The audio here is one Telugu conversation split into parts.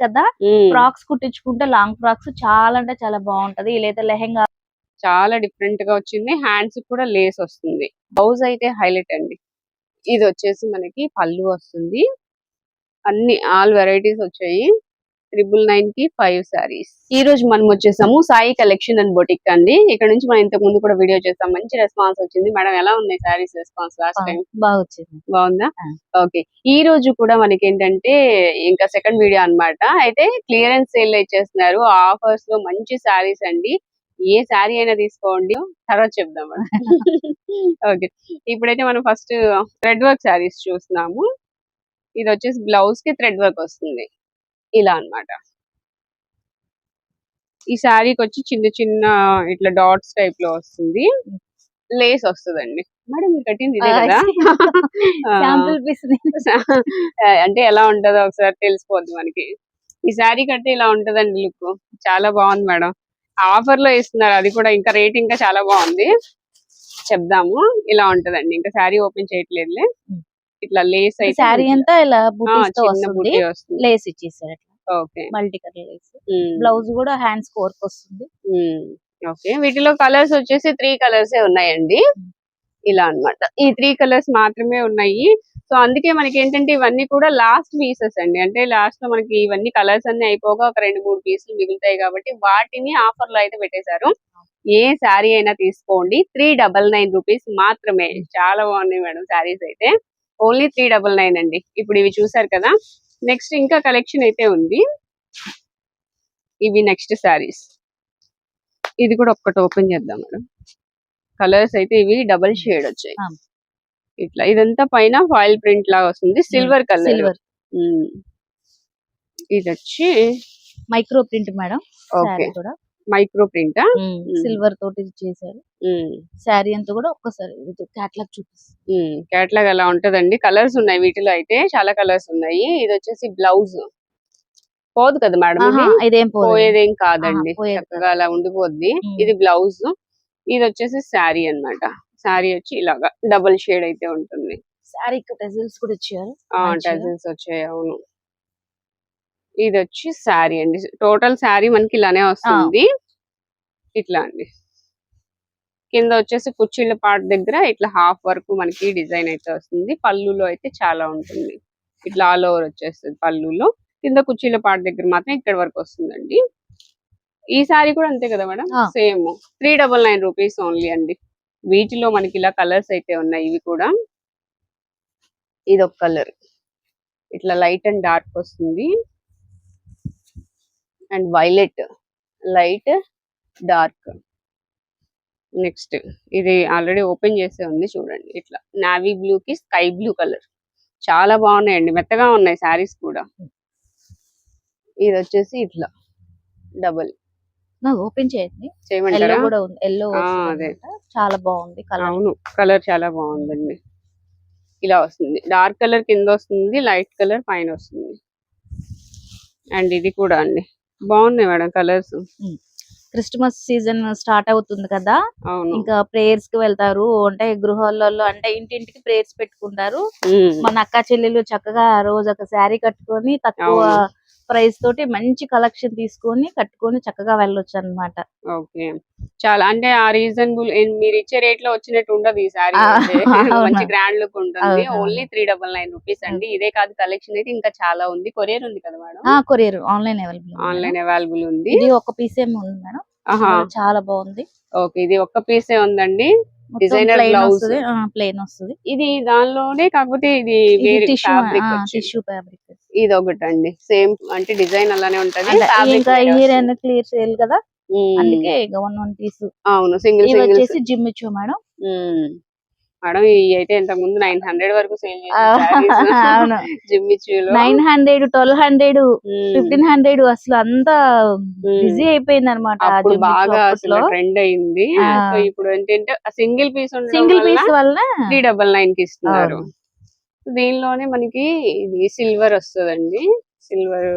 కదా ఫ్రాక్స్ కుట్టించుకుంటే లాంగ్ ఫ్రాక్స్ చాలా అంటే చాలా బాగుంటది. లేదా లెహెంగా చాలా డిఫరెంట్ గా వచ్చింది. హ్యాండ్స్ కూడా లేస్ వస్తుంది. బ్లౌజ్ అయితే హైలైట్ అండి. ఇది వచ్చేసి మనకి పళ్ళు వస్తుంది. అన్ని ఆల్ వెరైటీస్ వచ్చాయి. 999 కి 5 సారీస్. ఈ రోజు మనం వచ్చేసాము సాయి కలెక్షన్ అండ్ బొటిక్ అండి. ఇక్కడ నుంచి మనం ఇంతకు ముందు కూడా వీడియో చేసాం. మంచి రెస్పాన్స్ వచ్చింది. మేడం ఎలా ఉన్నాయి సారీస్ రెస్పాన్స్ లాస్ట్ టైం? బాగా వచ్చింది. బాగుందా? ఓకే. ఈ రోజు కూడా మనకి ఏంటంటే ఇంకా సెకండ్ వీడియో అన్నమాట. అయితే క్లియరెన్స్ సేల్ ఇచ్చేస్తున్నారు. ఆఫర్స్ లో మంచి సారీస్ అండి. ఏ సారీ అయినా తీసుకోండి, తర్వాత చెప్దాం. ఓకే, ఇప్పుడైతే మనం ఫస్ట్ థ్రెడ్ వర్క్ సారీస్ చూస్తున్నాము. ఇది వచ్చేసి బ్లౌజ్ కి థ్రెడ్ వర్క్ వస్తుంది ఇలా అన్నమాట. ఈ శారీకి వచ్చి చిన్న చిన్న ఇట్లా డాట్స్ టైప్ లో వస్తుంది. లేస్ వస్తుందండి. మేడం మీరు కట్టింది ఇదే కదా? శాంపుల్ పీస్ అంటే ఎలా ఉంటుందో ఒకసారి తెలిసిపోద్ది మనకి. ఈ శారీ కడితే ఇలా ఉంటదండి లుక్. చాలా బాగుంది మేడం. ఆఫర్ లో ఇస్తున్నారు, అది కూడా ఇంకా రేట్ ఇంకా చాలా బాగుంది. చెప్దాము. ఇలా ఉంటదండి. ఇంకా శారీ ఓపెన్ చేయట్లేదులే. ఇట్లా లేస్ అయితే శారీ అంతా ఇలా చిన్న బుట్టి వస్తుంది. లేస్ ఇచ్చేసారు. Okay, multi colour Lay's. Blouse కూడా హ్యాండ్స్ వర్క్ వస్తుంది. ఓకే, వీటిలో కలర్స్ వచ్చేసి 3 కలర్స్ ఉన్నాయండి. ఇలా అన్నమాట. ఈ 3 కలర్స్ మాత్రమే ఉన్నాయి. సో అందుకే మనకి ఏంటంటే ఇవన్నీ కూడా లాస్ట్ పీసెస్ అండి. అంటే లాస్ట్ లో మనకి ఇవన్నీ కలర్స్ అన్ని అయిపోగా ఒక 2-3 పీసులు మిగులుతాయి కాబట్టి వాటిని ఆఫర్ లో అయితే పెట్టేశారు. ఏ శారీ అయినా తీసుకోండి. 399 రూపీస్ మాత్రమే. చాలా బాగున్నాయి మేడం శారీస్ అయితే. ఓన్లీ 399 అండి. ఇప్పుడు ఇవి చూసారు కదా. నెక్స్ట్ ఇంకా కలెక్షన్ అయితే ఉంది. ఇవి నెక్స్ట్ శారీస్. ఇది కూడా ఒక్కటి ఓపెన్ చేద్దాం మేడం. కలర్స్ అయితే ఇవి డబల్ షేడ్ వచ్చాయి. ఇట్లా ఇదంతా పైన ఫాయిల్ ప్రింట్ లాగా వస్తుంది. Silver colour. ఇది వచ్చి micro print madam. Okay, micro print silver తోటి చేశారు. శారీ అంతా కూడా ఒక్కసారి క్యాట్లాగ్ చూపిస్తుంది. క్యాట్లాగ్ అలా ఉంటదండి. కలర్స్ ఉన్నాయి వీటిలో అయితే, చాలా కలర్స్ ఉన్నాయి. ఇది వచ్చేసి బ్లౌజ్. పోదు కదా మేడం? ఇదేం పోయేదేం కాదండి, చక్కగా అలా ఉండిపోద్ది. ఇది బ్లౌజ్. ఇది వచ్చేసి శారీ అన్నమాట. శారీ వచ్చి ఇలాగా డబుల్ షేడ్ అయితే ఉంటుంది. శారీ టెజిల్స్ కూడా ఇచ్చారు. టెజిల్స్ వచ్చాయి. అవును. ఇది వచ్చి శారీ అండి. టోటల్ శారీ మనకి ఇలానే వస్తుంది. ఇట్లా అండి. కింద వచ్చేసి కుర్చీల పార్ట్ దగ్గర ఇట్లా హాఫ్ వరకు మనకి డిజైన్ అయితే వస్తుంది. పళ్ళులో అయితే చాలా ఉంటుంది. ఇట్లా ఆల్ ఓవర్ వచ్చేస్తుంది పళ్ళులో. కింద కుర్చీల పార్ట్ దగ్గర మాత్రం ఇక్కడ వరకు వస్తుందండి. ఈ సారీ కూడా అంతే కదా మేడం? సేమ్ 399 రూపీస్ ఓన్లీ అండి. వీటిలో మనకి ఇలా కలర్స్ అయితే ఉన్నాయి. ఇవి కూడా ఇది ఒక కలర్, ఇట్లా లైట్ అండ్ డార్క్ వస్తుంది. And violet, light, dark. Next ఇది ఆల్రెడీ ఓపెన్ చేసే ఉంది చూడండి. ఇట్లా నావీ బ్లూ కి స్కై బ్లూ కలర్. చాలా బాగున్నాయండి, మెత్తగా ఉన్నాయి శారీస్ కూడా. ఇది వచ్చేసి ఇట్లా డబల్. ఓపెన్ చేయండి. చేయమంటారా? ఎల్లో అదే, చాలా బాగుంది కలర్. అవును, కలర్ చాలా బాగుందండి. ఇలా వస్తుంది. డార్క్ కలర్ కింద వస్తుంది, లైట్ కలర్ పైన వస్తుంది. అండ్ ఇది కూడా అండి బాగున్నాయి madam colours. Christmas season start అవుతుంది కదా. అవును, ఇంకా ప్రేయర్స్ కి వెళ్తారు. అంటే గృహాలలో అంటే ఇంటింటికి ప్రేయర్స్ పెట్టుకుంటారు. మన అక్క చెల్లెలు చక్కగా రోజు ఒక శారీ కట్టుకొని తక్కువ ప్రైస్ తోటి మంచి కలెక్షన్ తీసుకొని కట్టుకొని చక్కగా వెళ్ళొచ్చు అన్నమాట. ఓకే, చాలా అంటే ఆ రీజనబుల్ మీరు ఇచ్చే రేట్ లో వచ్చినట్టు ఉండదు ఈ సారీ. మంచి గ్రాండ్ లుక్ ఉంటుంది. ఓన్లీ 399 రూపీస్ అండి. ఇదే కాదు, కలెక్షన్ అయితే ఇంకా చాలా ఉంది. కొరియర్ ఉంది కదా మేడం? కొరియర్ ఆన్లైన్ అవైలబుల్ ఉంది. ఇది ఒక పీస్ ఏమో ఉంది మేడం. చాలా బాగుంది. ఓకే, ఇది ఒక్క పీసే ఉందండి. డిజైనర్ బ్లౌజ్ ప్లెయిన్ వస్తుంది. ఇది దానిలోనే, కాకపోతే ఇది టిష్యూ ఫ్యాబ్రిక్. ఇది ఒకటి అండి. సేమ్ అంటే డిజైన్ అలానే ఉంటది. ఇంకా ఇయర్ అనేది క్లియర్ సేల్ కదా, అందుకే ఇక 1 పీస్. అవును, సింగిల్ వచ్చేసి జిమ్మిచ్చు మేడం. మేడం ఇవి అయితే ఇంతకు ముందు 900 వరకు సేల్ చేశారు. జిమ్మిచ్చులో 900, 1200, 1500 అసలు అంతా బిజీ అయిపోయింది అనమాట. బాగా అసలు ట్రెండ్ అయింది. సో ఇప్పుడు ఏంటంటే సింగిల్ పీస్ వల్ల 399 కి ఇస్తున్నారు. దీనిలోనే మనకి ఇది సిల్వర్ వస్తుందండి. సిల్వర్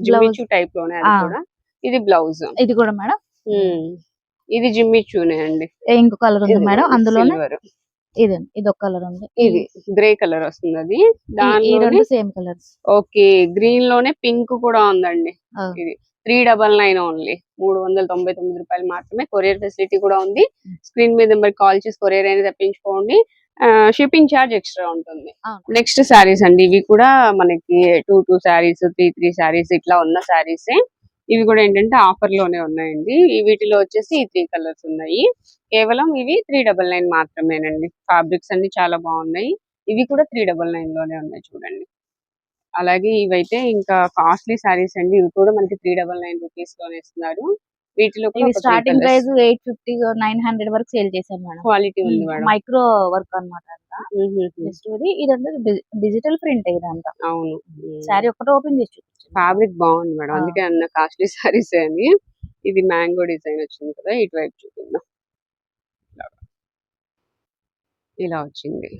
జిమ్మిచ్చు టైప్ లోనే. అది కూడా ఇది బ్లౌజ్. ఇది కూడా మేడం ఇది జిమ్మిచ్చునే అండి. ఇంకో కలర్ ఉంది మేడం అందులోనే. ఇది ఒక కలర్ ఉంది. ఇది గ్రే కలర్ వస్తుంది. అది ఈ దానిలోనే రెండు సేమ్ కలర్స్. ఓకే, గ్రీన్ లోనే పింక్ కూడా ఉందండి. ఇది 399 ఓన్లీ, 399 రూపాయలు మాత్రమే. కొరియర్ ఫెసిలిటీ కూడా ఉంది. స్క్రీన్ మీద నెంబర్ కాల్ చేసి కొరియర్ అనేది తెప్పించుకోండి. షిప్పింగ్ ఛార్జ్ ఎక్స్ట్రా ఉంటుంది. నెక్స్ట్ శారీస్ అండి, ఇవి కూడా మనకి 2 శారీస్ 3 శారీస్ ఇట్లా ఉన్న శారీసే. ఇవి కూడా ఏంటంటే ఆఫర్ లోనే ఉన్నాయండి. వీటిలో వచ్చేసి 3 కలర్స్ ఉన్నాయి. కేవలం ఇవి 399 మాత్రమేనండి. ఫ్యాబ్రిక్స్ అన్ని చాలా బాగున్నాయి. ఇవి కూడా 399 లోనే ఉన్నాయి చూడండి. అలాగే ఇవైతే ఇంకా కాస్ట్లీ శారీస్ అండి. ఇవి కూడా మనకి 399 రూపీస్ లోనే ఇస్తున్నారు. వీటిలో ఇవి స్టార్టింగ్ ప్రైస్ 850 900 వరకు సేల్ చేసాం మేడం. క్వాలిటీ ఉంది మేడం. మైక్రో వర్క్ అన్నమాట. ఇదంతా డిజిటల్ ప్రింట్ ఇదంతా. అవును, శారీ ఒకటి ఓపెన్ చేసి ఫ్యాబ్రిక్ బాగుంది మేడం, అందుకే అన్న కాస్ట్లీ శారీస్ అని. ఇది మ్యాంగో డిజైన్ వచ్చింది కదా, ఇటువైపు చూపిందా, ఇలా వచ్చింది.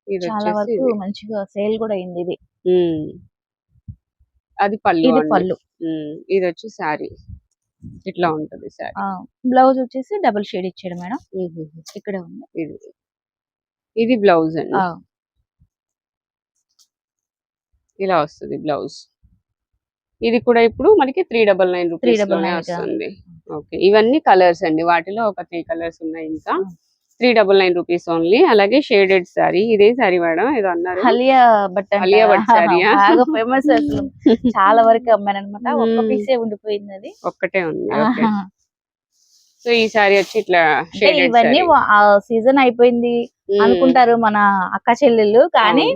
ఇది చాలా వరకు మంచిగా సేల్ కూడా అయింది. ఇది అది పళ్ళు. ఇది పళ్ళు. ఇది వచ్చి శారీ ఇట్లా ఉంటది. శారీ బ్లౌజ్ వచ్చేసి డబుల్ షేడ్ ఇచ్చాడు మేడం. ఇక్కడ ఉంది. ఇది బ్లౌజ్ అండి. ఇలా వస్తుంది బ్లౌజ్. ఇది కూడా ఇప్పుడు మనకి 399 రూపీస్ లోనే వస్తుంది. ఓకే, ఇవన్నీ కలర్స్ అండి. వాటిలో ఒక 3 కలర్స్ ఉన్నాయి. ఇంకా 399 రూపీస్ ఓన్లీ. అలాగే షేడెడ్ సారీ. ఇదే సారీ మేడం ఏదో అన్నారు, హలియా బట్ సారీ బాగా ఫేమస్. అసలు చాలా వరకు అమ్మాను అనమాట. ఒక్క పీసే ఉండిపోయింది, అది ఒక్కటే ఉంది. సో ఈ సారీ వచ్చి ఇట్లా ఇవన్నీ సీజన్ అయిపోయింది అనుకుంటారు మన అక్క చెల్లెళ్ళు, కానీ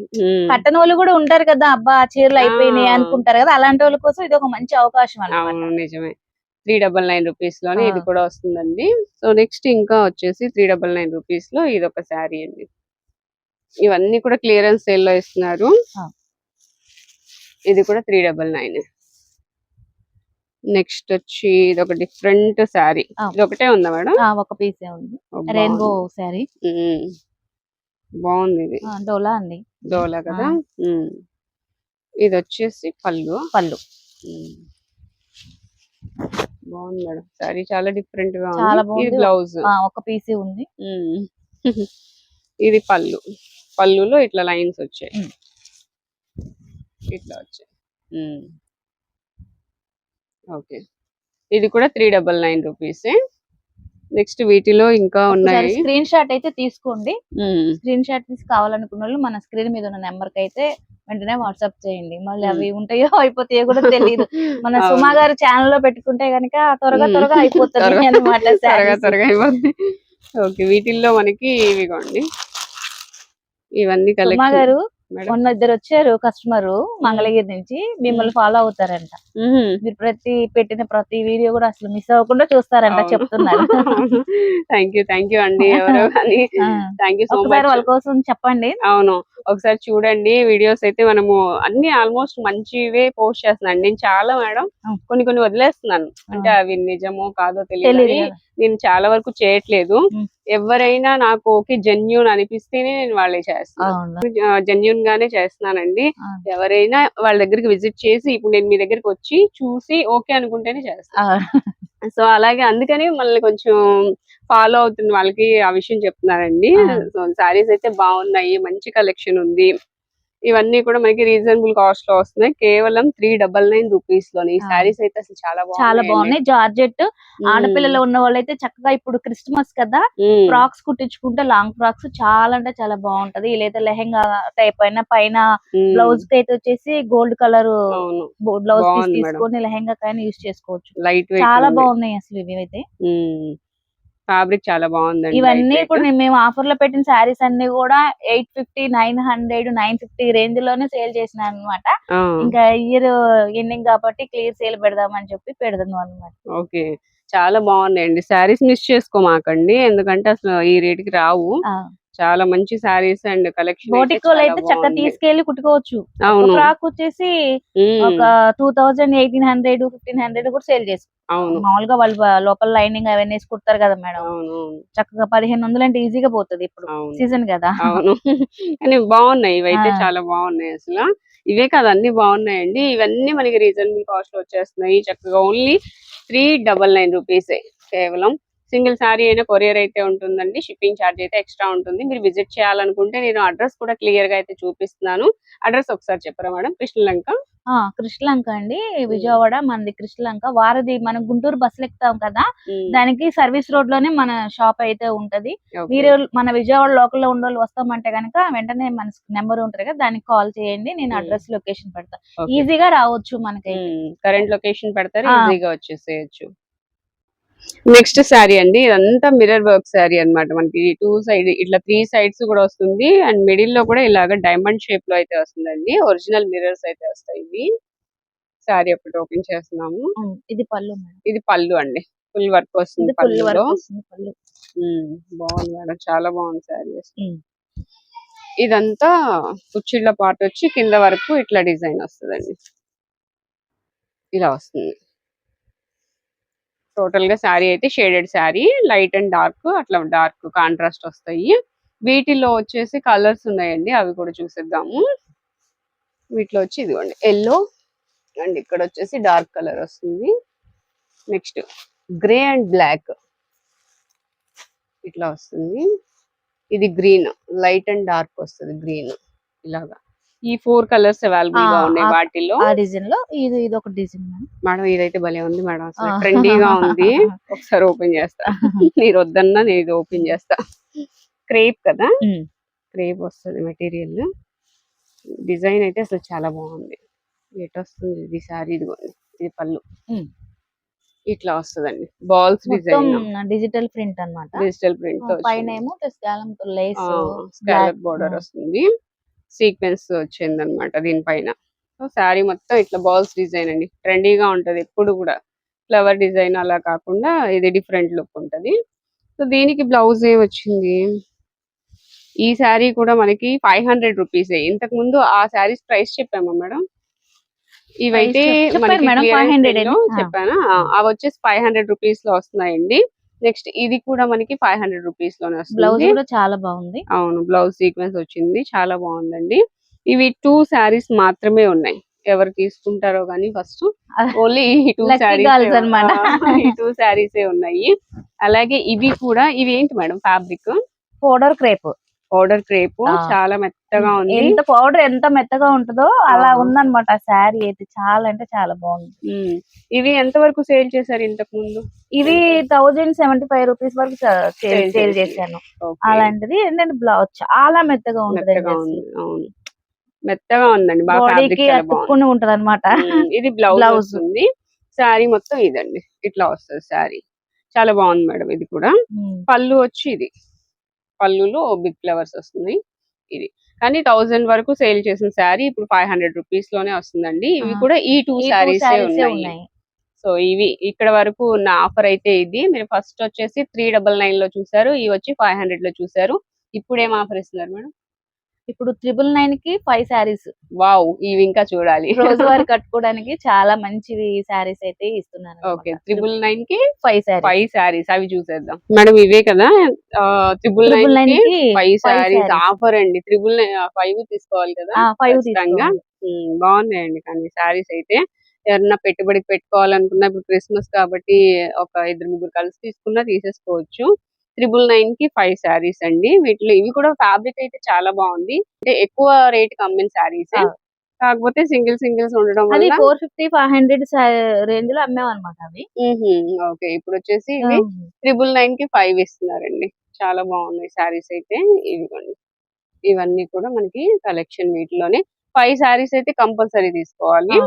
కట్టని వాళ్ళు కూడా ఉంటారు కదా, అబ్బా చీరలు అయిపోయినాయి అనుకుంటారు కదా, అలాంటి వాళ్ళ కోసం ఇది ఒక మంచి అవకాశం అన్నమాట. నిజమే. 399 రూపీస్ లోనే ఇది కూడా వస్తుందండి. సో నెక్స్ట్ ఇంకా వచ్చేసి 399 రూపీస్ లో ఇది ఒక శారీ అండి. ఇవన్నీ కూడా క్లియరెన్స్ సేల్ లో ఇస్తున్నారు. ఇది కూడా 399. నెక్స్ట్ వచ్చి ఇది ఒక డిఫరెంట్ శారీ. ఇది ఒకటే ఉందా మేడం? ఒక పీసే ఉంది. రెయిన్బో శారీ బాగుంది. ఇది డోలా అండి, డోలా కదా. ఇది వచ్చేసి పళ్ళు. బాగుంది మేడం సారీ, చాలా డిఫరెంట్ గా ఉంది. ఇది బ్లౌజ్ ఒక పీసే ఉంది. ఇది పళ్ళు. పళ్ళులో ఇట్లా లైన్స్ వచ్చాయి, ఇట్లా వచ్చాయి. ఓకే, ఇది కూడా 399 రూపీస్. నెక్స్ట్ వీటిలో ఇంకా ఉన్నాయి. స్క్రీన్ షాట్ అయితే తీసుకోండి. స్క్రీన్ షాట్ తీసి కావాలనుకున్న వాళ్ళు మన స్క్రీన్ మీద ఉన్న నెంబర్ కి అయితే వెంటనే వాట్సాప్ చేయండి. మళ్ళీ అవి ఉంటాయో అయిపోతాయో కూడా తెలియదు. మన సుమా గారు ఛానల్ లో పెట్టుకుంటే గనక త్వరగా అయిపోతుంది అనమాట. త్వరగా అయిపోతుంది. ఓకే, వీటిల్లో మనకి ఇవిగోండి, ఇవన్నీ సుమా గారు మొన్న ఇద్దరు వచ్చారు కస్టమర్ మంగళగిరి నుంచి, మిమ్మల్ని ఫాలో అవుతారంట. మీరు పెట్టిన ప్రతి వీడియో కూడా అసలు మిస్ అవ్వకుండా చూస్తారంట, చెప్తున్నారు. థ్యాంక్ యూ అండి. ఎవరు థ్యాంక్ యూ సో మచ్. వాళ్ళ కోసం చెప్పండి. అవును, ఒకసారి చూడండి వీడియోస్ అయితే. మనము అన్ని ఆల్మోస్ట్ మంచివే పోస్ట్ చేస్తున్నాను. నేను చాలా మేడం కొన్ని వదిలేస్తున్నాను, అంటే అవి నిజమో కాదో తెలియదు. నేను చాలా వరకు చేయట్లేదు. ఎవరైనా నాకు ఓకే జెన్యూన్ అనిపిస్తేనే నేను వాళ్ళే చేస్తాను. జెన్యూన్ గానే చేస్తున్నానండి. ఎవరైనా వాళ్ళ దగ్గరికి విజిట్ చేసి, ఇప్పుడు నేను మీ దగ్గరికి వచ్చి చూసి ఓకే అనుకుంటేనే చేస్తాను. సో అలాగే అందుకని మనల్ని కొంచెం ఫాలో అవుతుంది వాళ్ళకి ఆ విషయం చెప్తున్నానండి. సో సారీస్ అయితే బాగున్నాయి, మంచి కలెక్షన్ ఉంది. ఇవన్నీ కూడా మనకి రీజనబుల్ కాస్ట్ లో వస్తున్నాయి. కేవలం 399 రూపీస్ లోనే ఈ సారీస్ అయితే అసలు చాలా బాగున్నాయి. జార్జెట్ ఆడపిల్లలు ఉన్న వాళ్ళైతే చక్కగా ఇప్పుడు క్రిస్మస్ కదా, ఫ్రాక్స్ కుట్టించుకుంటే లాంగ్ ఫ్రాక్స్ చాలా అంటే చాలా బాగుంటది. లేదా లెహెంగా టైప్ అయినా పైన బ్లౌజ్ కి అయితే వచ్చేసి గోల్డ్ కలర్ బ్లౌజ్ తీసుకొని లెహెంగా కైనా యూజ్ చేసుకోవచ్చు. చాలా బాగున్నాయి అసలు ఇవి అయితే. ఫ్యాబ్రిక్ చాలా బాగుందండి. ఇవన్నీ కూడా మేము ఆఫర్ లో పెట్టిన శారీస్ అన్ని కూడా 850 900 950 రేంజ్ లోనే సేల్ చేసిన అనమాట. ఇంకా ఇయర్ ఎండింగ్ కాబట్టి క్లియర్ సేల్ పెడదామని చెప్పి పెడదాం అనమాట. ఓకే, చాలా బాగున్నాయండి శారీస్. మిస్ చేసుకోమాకండి, ఎందుకంటే అసలు ఈ రేట్ కి రావు. చాలా మంచి శారీస్ అండ్ కలెక్షన్. బోటికోలు అయితే చక్కగా తీసుకెళ్లి కుట్టుకోవచ్చు. ఫ్రాక్ వచ్చేసి ఒక 2000 1800 1500 కూడా సేల్ చేసుకో. మామూలుగా వాళ్ళు లోపల లైనింగ్ అవన్నీ వేసి కుడతారు కదా మేడం, చక్కగా 1500 అంటే ఈజీగా పోతుంది. ఇప్పుడు సీజన్ కదా. అవును, కానీ బాగున్నాయి ఇవైతే, చాలా బాగున్నాయి అసలు. ఇవే కదా అన్ని బాగున్నాయండి. ఇవన్నీ మనకి రీజనబుల్ కాస్ట్ లో వచ్చేస్తున్నాయి. చక్కగా ఓన్లీ 399 రూపీస్ కేవలం. సింగిల్ శారీ అయినా కొరియర్ అయితే ఉంటుందండి. షిప్పింగ్ ఛార్జ్ అయితే ఎక్స్ట్రా ఉంటుంది. మీరు విజిట్ చేయాలనుకుంటే నేను అడ్రస్ కూడా క్లియర్ గా అయితే చూపిస్తున్నాను. అడ్రస్ ఒకసారి చెప్పరా మేడం? కృష్ణలంక. కృష్ణలంక అండి, విజయవాడ మనది కృష్ణలంక. వారధి మనం గుంటూరు బస్సులు ఎక్కుతాం కదా, దానికి సర్వీస్ రోడ్ లోనే మన షాప్ అయితే ఉంటది. మీరు మన విజయవాడ లోకల్ లో ఉన్న వస్తామంటే గనక వెంటనే మన నెంబర్ ఉంటది కదా, దానికి కాల్ చేయండి. నేను అడ్రస్ లొకేషన్ పెడతా, ఈజీగా రావచ్చు. మనకి కరెంట్ లొకేషన్ పెడతారు, ఈజీగా వచ్చేసేయచ్చు. నెక్స్ట్ శారీ అండి, ఇదంతా మిర్రర్ వర్క్ శారీ అన్నమాట. మనకి 2 సైడ్ ఇట్లా 3 సైడ్స్ కూడా వస్తుంది, అండ్ మిడిల్ లో కూడా ఇలాగ డైమండ్ షేప్ లో అయితే వస్తుందండి. ఒరిజినల్ మిర్రర్స్ అయితే వస్తాయి. ఇవి శారీ ఒకటి ఓపెన్ చేస్తున్నాము. ఇది పళ్ళు మేడం. ఇది పళ్ళు అండి, ఫుల్ వర్క్ వస్తుంది పళ్ళులో. బాగుంది మేడం, చాలా బాగుంది శారీ. ఇదంతా కుచ్చిళ్ళ పార్ట్ వచ్చి కింద వరకు ఇట్లా డిజైన్ వస్తుందండి. ఇలా వస్తుంది టోటల్ గా శారీ అయితే. Shaded sari, light and dark, అట్లా డార్క్ కాంట్రాస్ట్ వస్తాయి. వీటిలో వచ్చేసి కలర్స్ ఉన్నాయండి, అవి కూడా చూసేద్దాము. వీటిలో వచ్చి ఇదిగోండి ఎల్లో, అండ్ ఇక్కడ వచ్చేసి డార్క్ కలర్ వస్తుంది. నెక్స్ట్ గ్రే అండ్ బ్లాక్ ఇట్లా వస్తుంది. ఇది గ్రీన్, లైట్ అండ్ డార్క్ వస్తుంది గ్రీన్. ఇలాగా ఈ 4 కలర్స్ అవైలబుల్ గా ఉన్నాయి వాటిలో. ఆ డిజైన్ లో ఇది ఒక డిజైన్ మేడం. ఇదైతే భలే ఉంది మేడం, అసలు ట్రెండీగా ఉంది. ఒకసారి ఓపెన్ చేస్తా, మీరు వద్దన్నా నేను ఇది ఓపెన్ చేస్తా. క్రేప్ కదా, క్రేప్ వస్తుంది మెటీరియల్. డిజైన్ అయితే అసలు చాలా బాగుంది. ఎట్ వస్తుంది ఇది శారీ, ఇదిగోండి ఇది పళ్ళు. ఇట్లా వస్తుందండి, బాల్స్ డిజైన్, డిజిటల్ ప్రింట్ అన్నమాట. డిజిటల్ ప్రింట్ పైన ఏమో స్కాలప్ బోర్డర్ వస్తుంది, సీక్వెన్స్ వచ్చింది అనమాట దీనిపైన. సో శారీ మొత్తం ఇట్లా బాల్స్ డిజైన్ అండి, ట్రెండీగా ఉంటది ఎప్పుడు కూడా. ఫ్లవర్ డిజైన్ అలా కాకుండా ఇది డిఫరెంట్ లుక్ ఉంటది. సో దీనికి బ్లౌజ్ ఏ వచ్చింది. ఈ శారీ కూడా మనకి 500 రూపీస్. ఇంతకు ముందు ఆ శారీస్ ప్రైస్ చెప్పామా మేడం? ఇవైతే చెప్పానా, అవి వచ్చేసి 500 రూపీస్ లో వస్తున్నాయండి. నెక్స్ట్ ఇది కూడా మనకి 500 రూపీస్ లోనే వస్తుంది. బ్లౌజ్ కూడా చాలా బాగుంది. అవును, బ్లౌజ్ సీక్వెన్స్ వచ్చింది, చాలా బాగుందండి. ఇవి 2 శారీస్ మాత్రమే ఉన్నాయి. ఎవరు తీసుకుంటారో గానీ ఫస్ట్ ఓన్లీ 2 శారీస్ అన్నమాట. ఈ 2 శారీసే ఉన్నాయి. అలాగే ఇవి కూడా, ఇవి ఏంటి madam fabric? Powder crepe. Powder crepe, చాలా మెత్తగా ఉంది. ఎంత పౌడర్ ఎంత మెత్తగా ఉంటుందో అలా ఉందన్నమాట శారీ అయితే. చాలా అంటే చాలా బాగుంది. ఇవి ఎంత వరకు సేల్ చేశారు ఇంతకు ముందు? ఇవి 1075 రూపీస్ వరకు సేల్ చేశాను. అలాంటిది ఏంటంటే బ్లౌజ్ చాలా మెత్తగా ఉంటుంది. అవును, మెత్తగా ఉందండి, బాగా అతుక్కుని ఉంటది అనమాట. ఇది బ్లౌజ్ వస్తుంది. శారీ మొత్తం ఇదండి, ఇట్లా వస్తుంది శారీ. చాలా బాగుంది మేడం. ఇది కూడా పళ్ళు వచ్చి ఇది పళ్ళులో బిగ్ ఫ్లవర్స్ వస్తుంది. ఇది కానీ 1000 వరకు సేల్ చేసిన శారీ ఇప్పుడు 500 రూపీస్ లోనే వస్తుందండి. ఇవి కూడా ఈ 2 శారీస్ ఉన్నాయి. సో ఇవి ఇక్కడ వరకు ఉన్న ఆఫర్ అయితే ఇది. మీరు ఫస్ట్ వచ్చేసి 399 లో చూసారు, ఇవి వచ్చి 500 లో చూసారు. ఇప్పుడు ఏం ఆఫర్ ఇస్తున్నారు మేడం? ఇప్పుడు 999 కి 5 శారీస్. వావ్, ఇవి ఇంకా చూడాలి. రోజువారీ కట్టుకోవడానికి చాలా మంచి శారీస్ అయితే ఇస్తున్నాను. ఓకే, 999 కి 5 శారీస్, అవి చూసేద్దాం మేడం. ఇవే కదా 999 కి 5 శారీస్ ఆఫర్ అండి. 5 తీసుకోవాలి కదా ఖచ్చితంగా. బాగున్నాయండి కానీ శారీస్ అయితే. ఎవరన్నా పెట్టుబడికి పెట్టుకోవాలనుకున్నా, ఇప్పుడు క్రిస్మస్ కాబట్టి ఒక 2-3 కలిసి తీసుకున్నా తీసేసుకోవచ్చు. 999 కి 5 శారీస్ అండి. వీటిలో ఇవి కూడా ఫ్యాబ్రిక్ అయితే చాలా బాగుంది. అంటే ఎక్కువ రేట్ కి అమ్మిన శారీస్, కాకపోతే సింగిల్స్ ఉండడం వల్ల 450-500 రేంజ్ లో అమ్మాం అనమాట అవి. ఓకే, ఇప్పుడు వచ్చేసి ఇవి 999 కి 5 ఇస్తున్నారండి. చాలా బాగున్నాయి శారీస్ అయితే. ఇవిగోండి, ఇవన్నీ కూడా మనకి కలెక్షన్. వీటిలోనే 5 శారీస్ అయితే కంపల్సరీ తీసుకోవాలి.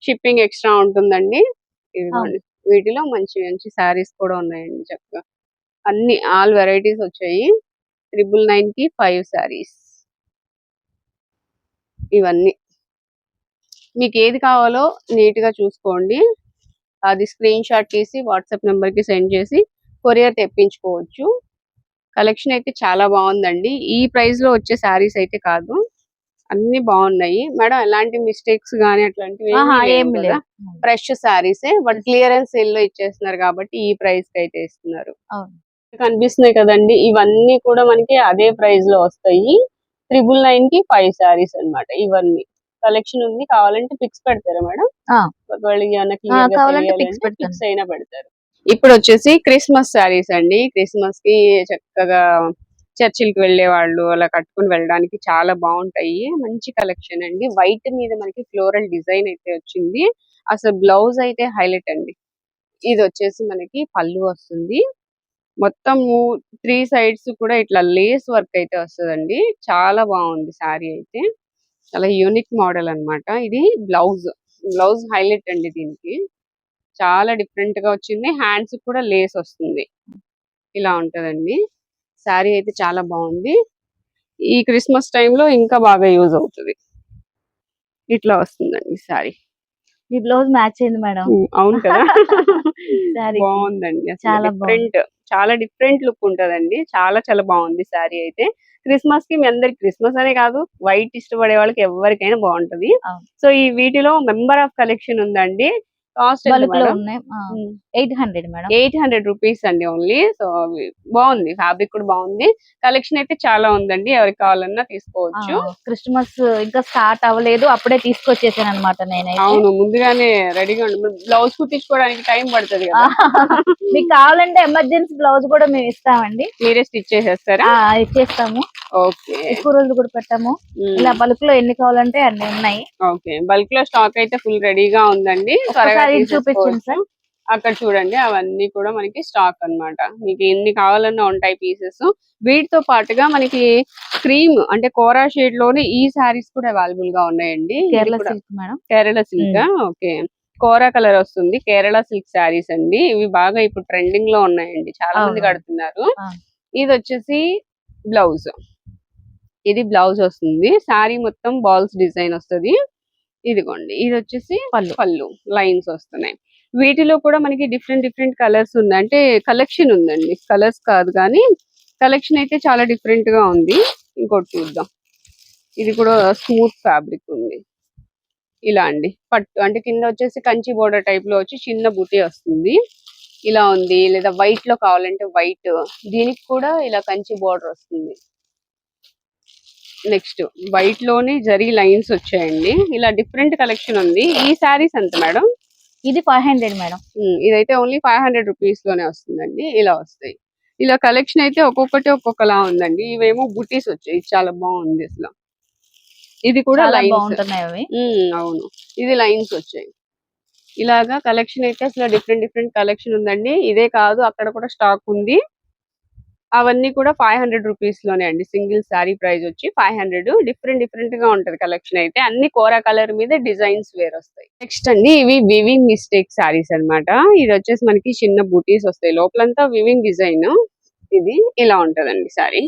షిప్పింగ్ ఎక్స్ట్రా ఉంటుందండి. ఇదిగోండి, వీటిలో మంచి మంచి శారీస్ కూడా ఉన్నాయండి. చక్కగా అన్ని ఆల్ వెరైటీస్ వచ్చాయి. 999 కి 5 శారీస్. ఇవన్నీ మీకు ఏది కావాలో నీట్ గా చూసుకోండి. అది స్క్రీన్ షాట్ తీసి వాట్సాప్ నెంబర్ కి సెండ్ చేసి కొరియర్ తెప్పించుకోవచ్చు. కలెక్షన్ అయితే చాలా బాగుందండి. ఈ ప్రైస్ లో వచ్చే శారీస్ అయితే కాదు, అన్ని బాగున్నాయి మేడం. ఎలాంటి మిస్టేక్స్ గానీ అట్లాంటివి ఏమి లేదు. ఫ్రెష్ శారీసే, బట్ క్లియరెన్స్ సేల్ లో ఇచ్చేస్తున్నారు కాబట్టి ఈ ప్రైస్ కి అయితే ఇస్తున్నారు. కనిపిస్తున్నాయి కదండి, ఇవన్నీ కూడా మనకి అదే ప్రైస్ లో వస్తాయి. 999 కి 5 శారీస్ అన్నమాట. ఇవన్నీ కలెక్షన్ ఉంది. కావాలంటే పిక్స్ పెడతారా మేడం? ఒకవేళ ఫిక్స్ అయినా పెడతారు. ఇప్పుడు వచ్చేసి క్రిస్మస్ శారీస్ అండి. క్రిస్మస్ కి చక్కగా చర్చిలకి వెళ్లే వాళ్ళు అలా కట్టుకుని వెళ్ళడానికి చాలా బాగుంటాయి. మంచి కలెక్షన్ అండి. వైట్ మీద మనకి ఫ్లోరల్ డిజైన్ అయితే వచ్చింది. అసలు బ్లౌజ్ అయితే హైలైట్ అండి. ఇది వచ్చేసి మనకి పళ్ళు వస్తుంది. మొత్తము 3 సైడ్స్ కూడా ఇట్లా లేస్ వర్క్ అయితే వస్తదండి. చాలా బాగుంది శారీ అయితే. చాలా యూనిక్ మోడల్ అన్నమాట. ఇది బ్లౌజ్. బ్లౌజ్ హైలైట్ అండి దీనికి. చాలా డిఫరెంట్ గా వచ్చింది. హ్యాండ్స్ కూడా లేస్ వస్తుంది. ఇలా ఉంటదండి. శారీ అయితే చాలా బాగుంది. ఈ క్రిస్మస్ టైంలో ఇంకా బాగా యూజ్ అవుతది. ఇట్లా వస్తుందండి శారీ. ఈ బ్లౌజ్ మ్యాచ్ అయింది మేడం అవును కదా! శారీకి. బాగుందండి. అసలు చాలా బాగుంది. డిఫరెంట్. చాలా డిఫరెంట్ లుక్ ఉంటదండి. చాలా చాలా బాగుంది శారీ అయితే. క్రిస్మస్ కి మీ అందరికి క్రిస్మస్ అనే కాదు, వైట్ ఇష్టపడే వాళ్ళకి ఎవరికైనా బాగుంటది. అవును. సో ఈ వీటిలో మెంబర్ ఆఫ్ కలెక్షన్ ఉందండి. కాస్ట్ ఎంత బల్క్ లో మేడం? ఉన్నాయి. ఉమ్. 800 మేడం. 800 రూపీస్ అండి ఓన్లీ. సో బాగుంది. ఫ్యాబ్రిక్ కూడా బాగుంది. కలెక్షన్ అయితే చాలా ఉందండి. ఎవరికి కావాలన్నా తీసుకోవచ్చు. క్రిస్మస్ ఇంకా స్టార్ట్ అవ్వలేదు, అప్పుడే తీసుకొచ్చేసాను అనమాట నేనైతే. అవును, ముందుగానే రెడీగా ఉండి బ్లౌజ్ కుట్టించుకోవడానికి టైం పడుతుంది కదా. మీకు కావాలంటే ఎమర్జెన్సీ బ్లౌజ్ కూడా మేము ఇస్తామండి. మీరే స్టిచ్ చేసేస్తారా? ఇచ్చేస్తాము. ఓకే. ఎక్కువ రోజులు కూడా పెట్టాము. ఇలా బల్క్ లో ఎన్ని కావాలంటే అన్ని ఉన్నాయి. ఓకే, బల్క్ లో స్టాక్ అయితే ఫుల్ రెడీగా ఉందండి. త్వరగా ఒకసారి ఇది చూపించండి సార్. అక్కడ చూడండి, అవన్నీ కూడా మనకి స్టాక్ అన్నమాట. మీకు ఎన్ని కావాలన్నా ఉంటాయి పీసెస్. వీటితో పాటుగా మనకి క్రీమ్ అంటే కోరా షేడ్ లోనే ఈ సారీస్ కూడా అవైలబుల్ గా ఉన్నాయండి. ఇది కేరళ కూడా silk madam. Kerala silk. Okay, kora colour వస్తుంది. కేరళ సిల్క్ శారీస్ అండి. ఇవి బాగా ఇప్పుడు ట్రెండింగ్ లో ఉన్నాయండి. చాలా మంది అవును. కడుతున్నారు. ఆ. ఇది వచ్చేసి బ్లౌజ్. ఇది బ్లౌజ్ వస్తుంది. శారీ మొత్తం బాల్స్ డిజైన్ వస్తుంది. ఇదిగోండి, ఇది వచ్చేసి పళ్ళు లైన్స్ వస్తున్నాయి. వీటిలో కూడా మనకి డిఫరెంట్ డిఫరెంట్ కలర్స్ ఉంది. అంటే కలెక్షన్ ఉందండి, కలర్స్ కాదు కానీ కలెక్షన్ అయితే చాలా డిఫరెంట్ గా ఉంది. ఇంకోటి చూద్దాం. ఇది కూడా స్మూత్ ఫ్యాబ్రిక్ ఉంది. ఇలా అండి, పట్టు అంటే కింద వచ్చేసి కంచి బోర్డర్ టైప్ లో వచ్చి చిన్న బుటీ వస్తుంది. ఇలా ఉంది. లేదా వైట్ లో కావాలంటే వైట్, దీనికి కూడా ఇలా కంచి బోర్డర్ వస్తుంది. నెక్స్ట్ వైట్ లోనే జరీ లైన్స్ వచ్చాయండి. ఇలా డిఫరెంట్ కలెక్షన్ ఉంది. ఈ శారీస్ ఎంత మేడం? ఇది 500 మేడం. ఇదైతే ఓన్లీ 500 రూపీస్ లోనే వస్తుందండి. ఇలా వస్తాయి. ఇలా కలెక్షన్ అయితే ఒక్కొక్కటి ఒక్కొక్కలా ఉందండి. ఇవేమో బుటీస్ వచ్చాయి, చాలా బాగుంది అసలు. ఇది కూడా లైన్స్ బాగుంటున్నాయి అవి. అవును, ఇది లైన్స్ వచ్చాయి. ఇలాగా కలెక్షన్ అయితే అసలు డిఫరెంట్ డిఫరెంట్ కలెక్షన్ ఉందండి. ఇదే కాదు, అక్కడ కూడా స్టాక్ ఉంది. అవన్నీ కూడా 500 రూపీస్ లోనే అండి. సింగిల్ శారీ ప్రైస్ వచ్చి 500. డిఫరెంట్ డిఫరెంట్ గా ఉంటది కలెక్షన్ అయితే. అన్ని కోరా కలర్ మీద డిజైన్స్ వేరు వస్తాయి. నెక్స్ట్ అండి, ఇవి వివింగ్ మిస్టేక్ శారీస్ అన్నమాట. ఇది వచ్చేసి మనకి చిన్న బూటీస్ వస్తాయి. లోపలంతా వివింగ్ డిజైన్. ఇది ఇలా ఉంటదండి శారీ.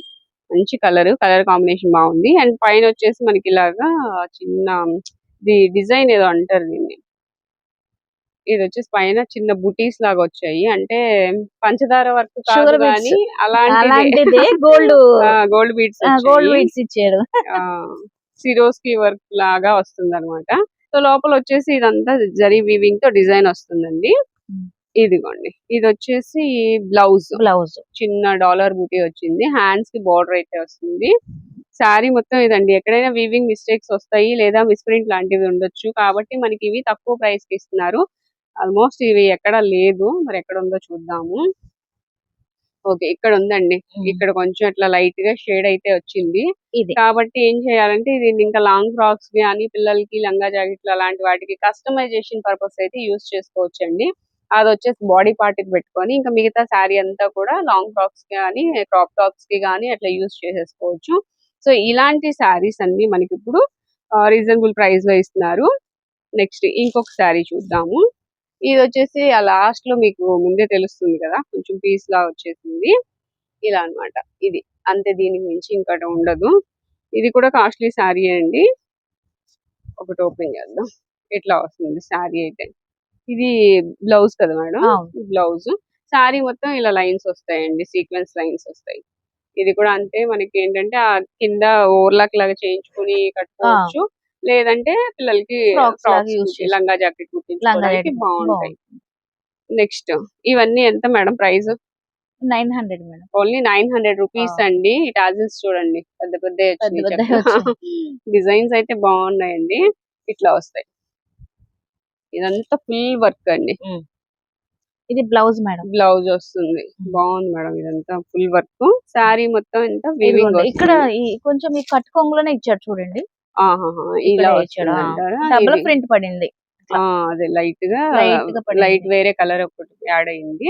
మంచి కలర్ కాంబినేషన్ బాగుంది. అండ్ పైన వచ్చేసి మనకి ఇలాగా చిన్న డిజైన్ ఏదో అంటారు దీన్ని. ఇది వచ్చేసి పైన చిన్న బుటీస్ లాగా వచ్చాయి. అంటే పంచదార వర్క్ కాదు కానీ అలాంటిదే గోల్డ్ గోల్డ్ బీడ్స్ ఇచ్చాడు. సిరోస్కి వర్క్ లాగా వస్తుంది అనమాట. సో లోపల వచ్చేసి ఇదంతా జరీ వీవింగ్ తో డిజైన్ వస్తుందండి. ఇదిగోండి, ఇది వచ్చేసి బ్లౌజ్ చిన్న డాలర్ బూటీ వచ్చింది. హ్యాండ్స్ కి బార్డర్ అయితే వస్తుంది. శారీ మొత్తం ఇదండి. ఎక్కడైనా వీవింగ్ మిస్టేక్స్ వస్తాయి లేదా మిస్ప్రింట్ లాంటివి ఉండొచ్చు. కాబట్టి మనకి ఇవి తక్కువ ప్రైస్ కి ఇస్తున్నారు. ఆల్మోస్ట్ ఇవి ఎక్కడ లేదు, మరి ఎక్కడ ఉందో చూద్దాము. ఓకే, ఇక్కడ ఉందండి. ఇక్కడ కొంచెం ఇట్లా లైట్ గా షేడ్ అయితే వచ్చింది. కాబట్టి ఏం చేయాలంటే ఇది ఇంకా లాంగ్ ఫ్రాక్స్ కానీ పిల్లలకి లంగా జాకెట్లు అలాంటి వాటికి కస్టమైజేషన్ పర్పస్ అయితే యూస్ చేసుకోవచ్చు అండి. అది వచ్చేసి బాడీ పార్ట్ కి పెట్టుకొని ఇంకా మిగతా శారీ అంతా కూడా లాంగ్ ఫ్రాక్స్ కానీ క్రాప్ టాప్స్ కి కానీ అట్లా యూస్ చేసేసుకోవచ్చు. సో ఇలాంటి శారీస్ అన్ని మనకి ఇప్పుడు రీజనబుల్ ప్రైస్ లో ఇస్తున్నారు. నెక్స్ట్ ఇంకొక శారీ చూద్దాము. ఇది వచ్చేసి ఆ లాస్ట్ లో మీకు ముందే తెలుస్తుంది కదా, కొంచెం పీస్ లా వచ్చేసింది. ఇలా అన్నమాట. ఇది అంతే, దీనికి మించి ఇంకటి ఉండదు. ఇది కూడా కాస్ట్లీ శారీ అండి. ఒకటి ఓపెన్ చేద్దాం. ఇట్లా వస్తుంది శారీ అయితే. ఇది బ్లౌజ్ కదా మేడం? బ్లౌజ్. శారీ మొత్తం ఇలా లైన్స్ వస్తాయండి, సీక్వెన్స్ లైన్స్ వస్తాయి. ఇది కూడా అంతే. మనకి ఏంటంటే ఆ కింద ఓవర్లాక్ లాగా చేయించుకుని కట్టుకోవచ్చు. లేదంటే పిల్లలకి లంగా జాకెట్ కుట్టించుకోవడానికి బాగుంటాయి. నెక్స్ట్ ఇవన్నీ ఎంత madam price? 900 madam. Only 900 rupees అండి. ఈ టాజిల్స్ చూడండి, పెద్ద పెద్ద డిజైన్స్ అయితే బాగున్నాయండి. ఇట్లా వస్తాయి. ఇదంతా ఫుల్ వర్క్ అండి. ఇది బ్లౌజ్ మేడం. బ్లౌజ్ వస్తుంది. బాగుంది మేడం, ఇదంతా ఫుల్ వర్క్. శారీ మొత్తం ఎంత వీవింగ్ ఇదిగోండి, ఇక్కడ ఈ కొంచెం ఈ కట్ కొంగులోనే ఇచ్చాడు చూడండి. ఇలా ఇక్కడే ఇచ్చాడు. వస్తుందంటారా? డబుల్ ఇది ప్రింట్ పడింది. అదే లైట్ గా పడింది. లైట్ వేరే కలర్ ఒకటి యాడ్ అయింది.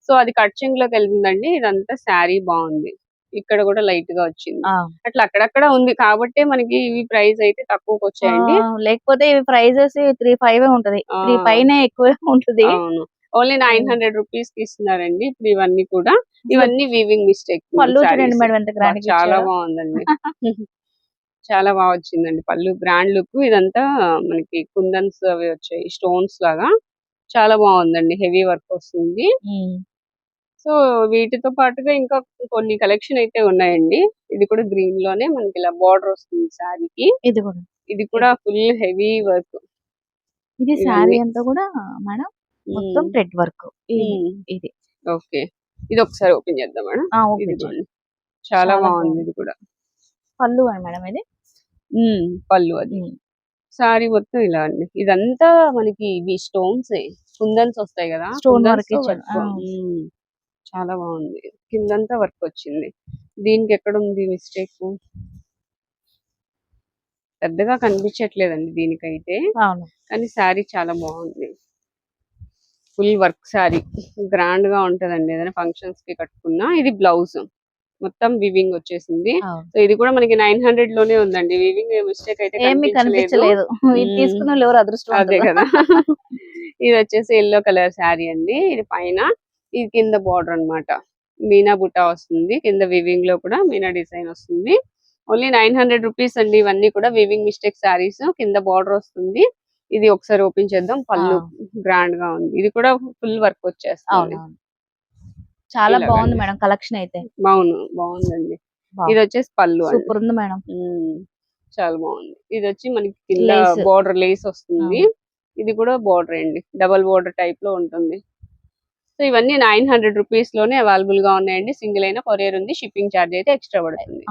సో అది కట్చింగ్ లోకి వెళ్తుందండి. ఇదంతా శారీ బాగుంది. ఇక్కడ కూడా లైట్ గా వచ్చింది. అట్లా అక్కడక్కడ ఉంది కాబట్టి మనకి ఇవి ప్రైస్ అయితే తక్కువకి వచ్చాయండి. లేకపోతే ఇవి ప్రైజెస్ 3,500 ఉంటది. 3 పైనే ఎక్కువే ఉంటది. అవును, ఓన్లీ 900 రూపీస్ కి ఇస్తున్నారండి ఇప్పుడు ఇవన్నీ కూడా. ఇవన్నీ వీవింగ్ మిస్టేక్. పళ్ళు చూడండి మేడం ఎంత గ్రాండ్ గా చాలా ఇచ్చారో. బాగుందండి. చాలా బాగా వచ్చిందండి పళ్ళు, గ్రాండ్ లుక్. ఇదంతా మనకి కుందన్స్ అవి వచ్చాయి, స్టోన్స్ లాగా. చాలా బాగుందండి, హెవీ వర్క్ వస్తుంది. సో వీటితో పాటుగా ఇంకా కొన్ని కలెక్షన్ అయితే ఉన్నాయండి. ఇది కూడా గ్రీన్ లోనే మనకి ఇలా బార్డర్ వస్తుంది శారీకి. ఇది కూడా ఫుల్ హెవీ వర్క్. ఇది శారీ అంతా కూడా మేడం మొత్తం థ్రెడ్ వర్క్. ఇది ఓకే, ఇది ఒకసారి ఓపెన్ చేద్దాం మేడం. ఇది చూడండి, చాలా బాగుంది. ఇది కూడా పళ్ళు మేడం. ఇది పళ్ళు. అది సారీ మొత్తం ఇలా అండి. ఇదంతా మనకి ఇవి స్టోన్స్ కుందన్స్ వస్తాయి కదా, స్టోన్ వర్క్ చాలా బాగుంది. కిందంతా వర్క్ వచ్చింది. దీనికి ఎక్కడ ఉంది మిస్టేక్? పెద్దగా కనిపించట్లేదండి దీనికైతే, కానీ శారీ చాలా బాగుంది. ఫుల్ వర్క్ శారీ, గ్రాండ్ గా ఉంటదండి ఏదైనా ఫంక్షన్స్ కి కట్టుకున్నా. ఇది బ్లౌజ్ మొత్తం వివింగ్ వచ్చేసింది. సో ఇది కూడా మనకి 900 లోనే ఉందండి. వివింగ్ మిస్టేక్ అయితే కనిపించలేదు. తీసుకున్న ఎవరు అదృష్టం. అదే కదా. ఇది వచ్చేసి ఎల్లో కలర్ శారీ అండి. ఇది పైన, ఇది కింద బార్డర్ అన్నమాట. మీనా బుట్ట వస్తుంది, కింద వివింగ్ లో కూడా మీనా డిజైన్ వస్తుంది. ఓన్లీ 900 రూపీస్ అండి. ఇవన్నీ కూడా వివింగ్ మిస్టేక్ శారీస్. కింద బార్డర్ వస్తుంది. ఇది ఒకసారి ఓపెన్ చేద్దాం. పళ్ళు గ్రాండ్ గా ఉంది. ఇది కూడా ఫుల్ వర్క్ వచ్చేస్తుంది. చాలా బాగుంది మేడం కలెక్షన్ అయితే. అవును, బాగుందండి. ఇది వచ్చేసి పళ్ళు. సూపర్ ఉంది మేడం, చాలా బాగుంది. ఇది వచ్చి మనకి కింద బార్డర్ లేస్ వస్తుంది. ఇది కూడా బార్డర్ అండి, డబల్ బార్డర్ టైప్ లో ఉంటుంది. సో ఇవన్నీ 900 రూపీస్ లోనే అవైలబుల్ గా ఉన్నాయండి. సింగిల్ అయినా కొరియర్ ఉంది. షిప్పింగ్ ఛార్జ్ అయితే ఎక్స్ట్రా పడుతుంది.